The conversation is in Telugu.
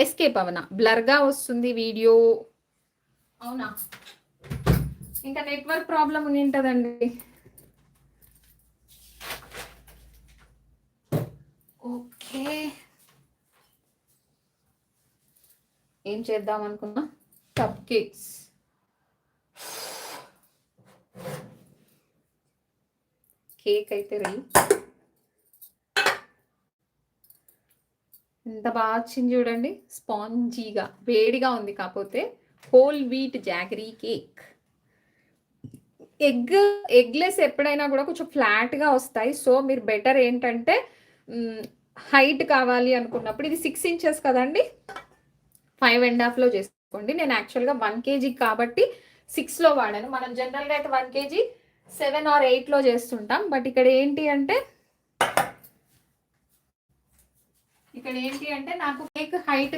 ఎస్కేప్ అవనా? బ్లర్గా వస్తుంది వీడియో. అవునా? ఇంకా నెట్వర్క్ ప్రాబ్లం ఉంటదండి. ఓకే, ఏం చేద్దాం అనుకున్నా? Cup cakes. కేక్ అయితే రెడీ. ఎంత బాగా వచ్చింది చూడండి, స్పాంజీగా. వేడిగా ఉంది కాకపోతే. Whole wheat jaggery cake. Eggless ఎప్పుడైనా కూడా కొంచెం ఫ్లాట్గా వస్తాయి. సో మీరు బెటర్ ఏంటంటే హైట్ కావాలి అనుకున్నప్పుడు, ఇది 6 ఇంచెస్ కదండి, 5.5లో చేసుకోండి. నేను యాక్చువల్గా 1 kg కాబట్టి 6లో వాడాను. మనం జనరల్గా అయితే 1 kg 7 or 8లో చేస్తుంటాం. బట్ ఇక్కడ ఏంటి అంటే నాకు కేక్ హైట్